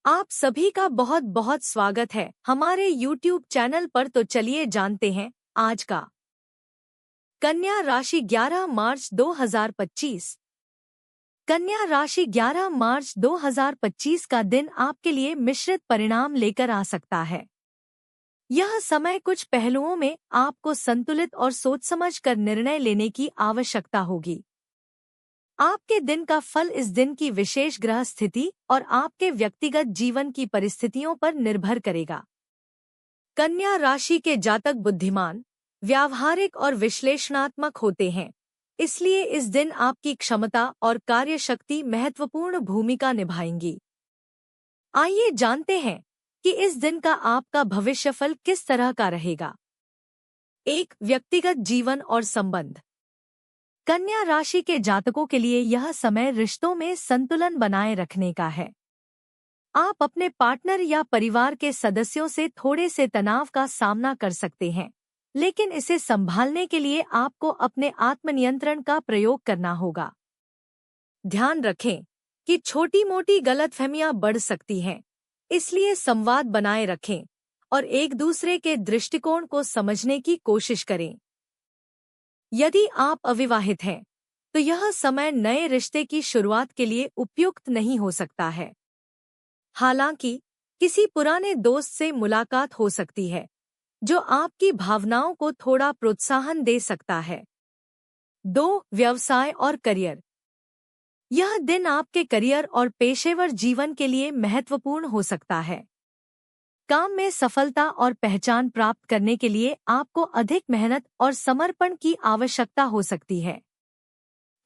आप सभी का बहुत बहुत स्वागत है हमारे YouTube चैनल पर। तो चलिए जानते हैं आज का कन्या राशि 11 मार्च 2025। कन्या राशि 11 मार्च 2025 का दिन आपके लिए मिश्रित परिणाम लेकर आ सकता है। यह समय कुछ पहलुओं में आपको संतुलित और सोच समझकर निर्णय लेने की आवश्यकता होगी। आपके दिन का फल इस दिन की विशेष ग्रह स्थिति और आपके व्यक्तिगत जीवन की परिस्थितियों पर निर्भर करेगा। कन्या राशि के जातक बुद्धिमान, व्यावहारिक और विश्लेषणात्मक होते हैं, इसलिए इस दिन आपकी क्षमता और कार्यशक्ति महत्वपूर्ण भूमिका निभाएंगी। आइए जानते हैं कि इस दिन का आपका भविष्यफल किस तरह का रहेगा। एक, व्यक्तिगत जीवन और संबंध। कन्या राशि के जातकों के लिए यह समय रिश्तों में संतुलन बनाए रखने का है। आप अपने पार्टनर या परिवार के सदस्यों से थोड़े से तनाव का सामना कर सकते हैं, लेकिन इसे संभालने के लिए आपको अपने आत्मनियंत्रण का प्रयोग करना होगा। ध्यान रखें कि छोटी-मोटी गलतफहमियां बढ़ सकती हैं, इसलिए संवाद बनाए रखें और एक दूसरे के दृष्टिकोण को समझने की कोशिश करें। यदि आप अविवाहित हैं, तो यह समय नए रिश्ते की शुरुआत के लिए उपयुक्त नहीं हो सकता है। हालांकि किसी पुराने दोस्त से मुलाकात हो सकती है, जो आपकी भावनाओं को थोड़ा प्रोत्साहन दे सकता है। 2, व्यवसाय और करियर। यह दिन आपके करियर और पेशेवर जीवन के लिए महत्वपूर्ण हो सकता है। काम में सफलता और पहचान प्राप्त करने के लिए आपको अधिक मेहनत और समर्पण की आवश्यकता हो सकती है।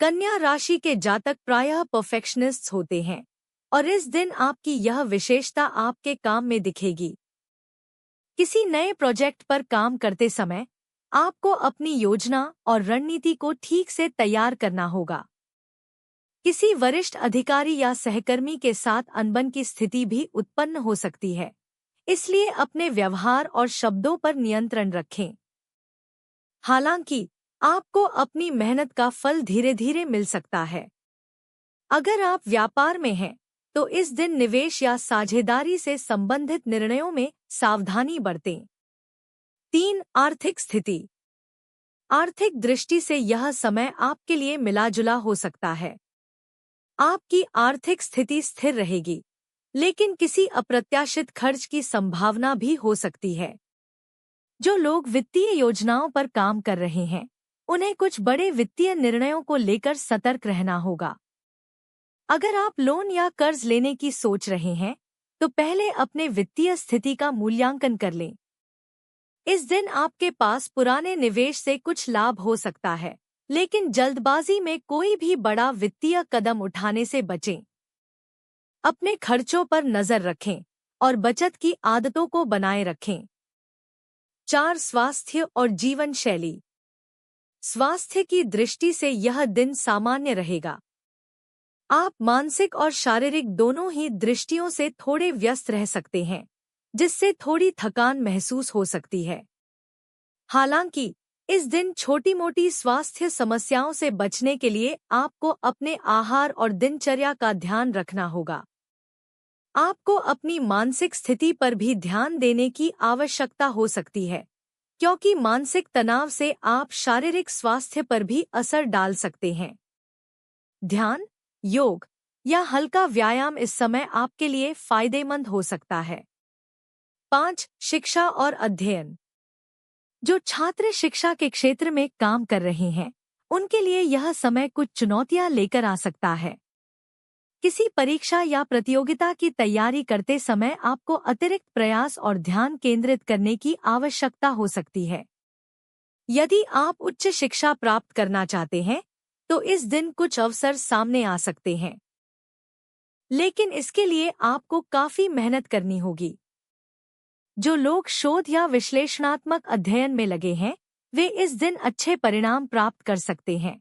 कन्या राशि के जातक प्रायः परफेक्शनिस्ट्स होते हैं और इस दिन आपकी यह विशेषता आपके काम में दिखेगी। किसी नए प्रोजेक्ट पर काम करते समय आपको अपनी योजना और रणनीति को ठीक से तैयार करना होगा। किसी वरिष्ठ अधिकारी या सहकर्मी के साथ अनबन की स्थिति भी उत्पन्न हो सकती है, इसलिए अपने व्यवहार और शब्दों पर नियंत्रण रखें। हालांकि आपको अपनी मेहनत का फल धीरे धीरे मिल सकता है। अगर आप व्यापार में हैं, तो इस दिन निवेश या साझेदारी से संबंधित निर्णयों में सावधानी बरतें। 3, आर्थिक स्थिति। आर्थिक दृष्टि से यह समय आपके लिए मिला-जुला हो सकता है। आपकी आर्थिक स्थिति स्थिर रहेगी, लेकिन किसी अप्रत्याशित खर्च की संभावना भी हो सकती है। जो लोग वित्तीय योजनाओं पर काम कर रहे हैं, उन्हें कुछ बड़े वित्तीय निर्णयों को लेकर सतर्क रहना होगा। अगर आप लोन या कर्ज लेने की सोच रहे हैं, तो पहले अपने वित्तीय स्थिति का मूल्यांकन कर लें। इस दिन आपके पास पुराने निवेश से कुछ लाभ हो सकता है, लेकिन जल्दबाजी में कोई भी बड़ा वित्तीय कदम उठाने से बचें। अपने खर्चों पर नजर रखें और बचत की आदतों को बनाए रखें। 4, स्वास्थ्य और जीवन शैली। स्वास्थ्य की दृष्टि से यह दिन सामान्य रहेगा। आप मानसिक और शारीरिक दोनों ही दृष्टियों से थोड़े व्यस्त रह सकते हैं, जिससे थोड़ी थकान महसूस हो सकती है। हालांकि इस दिन छोटी-मोटी स्वास्थ्य समस्याओं से बचने के लिए आपको अपने आहार और दिनचर्या का ध्यान रखना होगा। आपको अपनी मानसिक स्थिति पर भी ध्यान देने की आवश्यकता हो सकती है, क्योंकि मानसिक तनाव से आप शारीरिक स्वास्थ्य पर भी असर डाल सकते हैं। ध्यान, योग या हल्का व्यायाम इस समय आपके लिए फायदेमंद हो सकता है। 5, शिक्षा और अध्ययन। जो छात्र शिक्षा के क्षेत्र में काम कर रहे हैं, उनके लिए यह समय कुछ चुनौतियां लेकर आ सकता है। किसी परीक्षा या प्रतियोगिता की तैयारी करते समय आपको अतिरिक्त प्रयास और ध्यान केंद्रित करने की आवश्यकता हो सकती है। यदि आप उच्च शिक्षा प्राप्त करना चाहते हैं, तो इस दिन कुछ अवसर सामने आ सकते हैं, लेकिन इसके लिए आपको काफी मेहनत करनी होगी। जो लोग शोध या विश्लेषणात्मक अध्ययन में लगे हैं, वे इस दिन अच्छे परिणाम प्राप्त कर सकते हैं।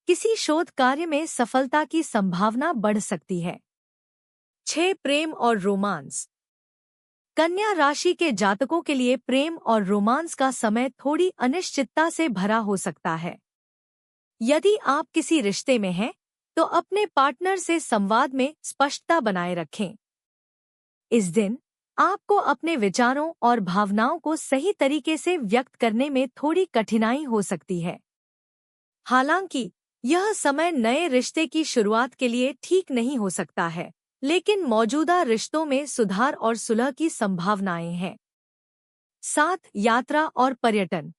किसी शोध कार्य में सफलता की संभावना बढ़ सकती है। 6, प्रेम और रोमांस। कन्या राशि के जातकों के लिए प्रेम और रोमांस का समय थोड़ी अनिश्चितता से भरा हो सकता है। यदि आप किसी रिश्ते में हैं, तो अपने पार्टनर से संवाद में स्पष्टता बनाए रखें। इस दिन आपको अपने विचारों और भावनाओं को सही तरीके से व्यक्त करने में थोड़ी कठिनाई हो सकती है। हालांकि यह समय नए रिश्ते की शुरुआत के लिए ठीक नहीं हो सकता है, लेकिन मौजूदा रिश्तों में सुधार और सुलह की संभावनाएं हैं। 7. यात्रा और पर्यटन।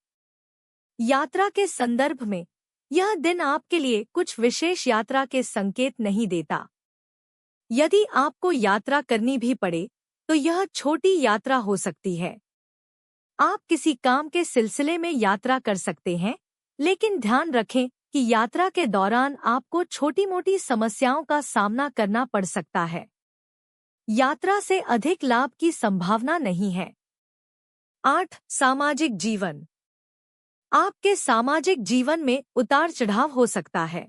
यात्रा के संदर्भ में यह दिन आपके लिए कुछ विशेष यात्रा के संकेत नहीं देता। यदि आपको यात्रा करनी भी पड़े तो यह छोटी यात्रा हो सकती है। आप किसी काम के सिलसिले में यात्रा कर सकते हैं, लेकिन ध्यान रखें कि यात्रा के दौरान आपको छोटी-मोटी समस्याओं का सामना करना पड़ सकता है। यात्रा से अधिक लाभ की संभावना नहीं है। 8. सामाजिक जीवन। आपके सामाजिक जीवन में उतार चढ़ाव हो सकता है।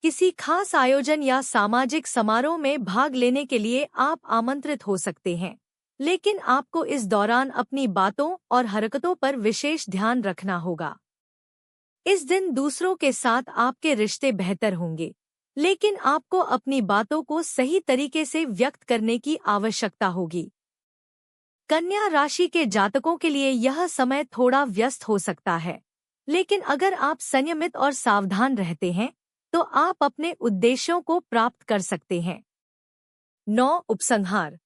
किसी खास आयोजन या सामाजिक समारोह में भाग लेने के लिए आप आमंत्रित हो सकते हैं, लेकिन आपको इस दौरान अपनी बातों और हरकतों पर विशेष ध्यान रखना होगा। इस दिन दूसरों के साथ आपके रिश्ते बेहतर होंगे, लेकिन आपको अपनी बातों को सही तरीके से व्यक्त करने की आवश्यकता होगी। कन्या राशि के जातकों के लिए यह समय थोड़ा व्यस्त हो सकता है, लेकिन अगर आप संयमित और सावधान रहते हैं तो आप अपने उद्देश्यों को प्राप्त कर सकते हैं। 9. उपसंहार।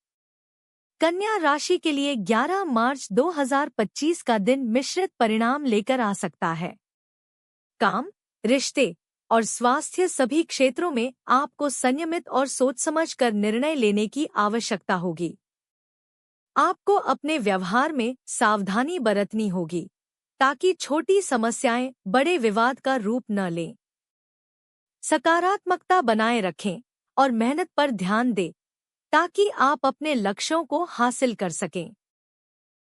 कन्या राशि के लिए 11 मार्च 2025 का दिन मिश्रित परिणाम लेकर आ सकता है। काम, रिश्ते और स्वास्थ्य सभी क्षेत्रों में आपको संयमित और सोच समझकर निर्णय लेने की आवश्यकता होगी। आपको अपने व्यवहार में सावधानी बरतनी होगी ताकि छोटी समस्याएं बड़े विवाद का रूप न लें। सकारात्मकता बनाए रखें और मेहनत पर ध्यान दें ताकि आप अपने लक्ष्यों को हासिल कर सकें।